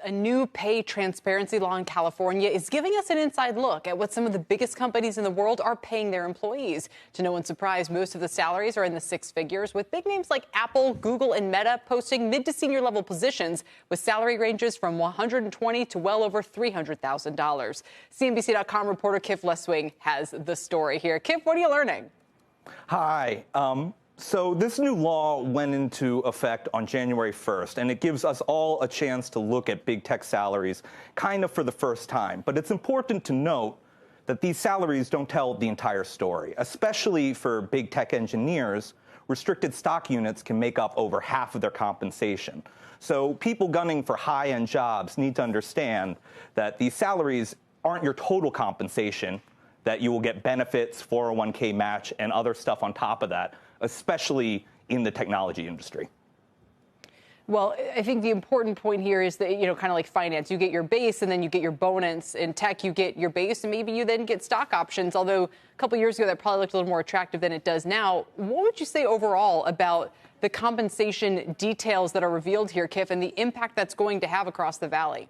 A new pay transparency law in California is giving us an inside look at what some of the biggest companies in the world are paying their employees. To no one's surprise, most of the salaries are in the six figures, with big names like Apple, Google, and Meta posting mid to senior level positions with salary ranges from $120,000 to well over $300,000. CNBC.com reporter Kif Leswing has the story here. Kif, what are you learning? Hi. So this new law went into effect on January 1st, and it gives us all a chance to look at big tech salaries kind of for the first time. But it's important to note that these salaries don't tell the entire story, especially for big tech engineers. Restricted stock units can make up over half of their compensation. So people gunning for high-end jobs need to understand that these salaries aren't your total compensation, that you will get benefits, 401k match, and other stuff on top of that, especially in the technology industry. Well, I think the important point here is that, kind of like finance, you get your base and then you get your bonus. In tech, you get your base and maybe you then get stock options, although a couple years ago that probably looked a little more attractive than it does now. What would you say overall about the compensation details that are revealed here, Kif, and the impact that's going to have across the Valley?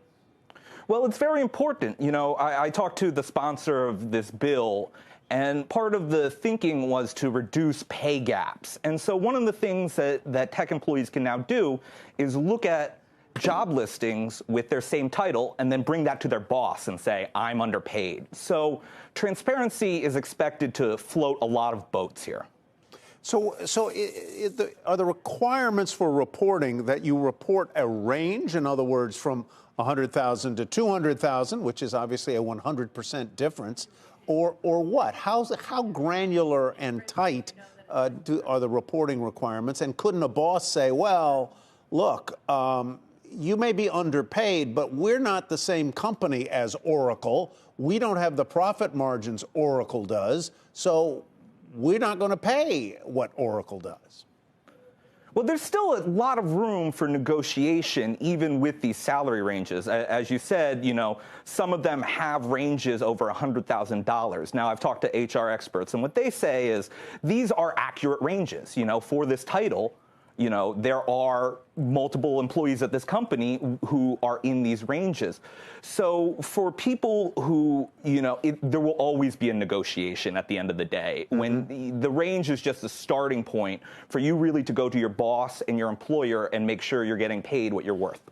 Well, it's very important. I talked to the sponsor of this bill, and part of the thinking was to reduce pay gaps. And so one of the things that tech employees can now do is look at job listings with their same title and then bring that to their boss and say, I'm underpaid. So transparency is expected to float a lot of boats here. So are the requirements for reporting that you report a range, in other words, from 100,000 to 200,000, which is obviously a 100% difference, or what? How granular and tight are the reporting requirements? And couldn't a boss say, well, look, you may be underpaid, but we're not the same company as Oracle. We don't have the profit margins Oracle does, so we're not going to pay what Oracle does. Well, there's still a lot of room for negotiation, even with these salary ranges. As you said, some of them have ranges over $100,000. Now, I've talked to HR experts, and what they say is these are accurate ranges. For this title, there are multiple employees at this company who are in these ranges. So for people who, there will always be a negotiation at the end of the day. Mm-hmm. When the range is just a starting point for you really to go to your boss and your employer and make sure you're getting paid what you're worth.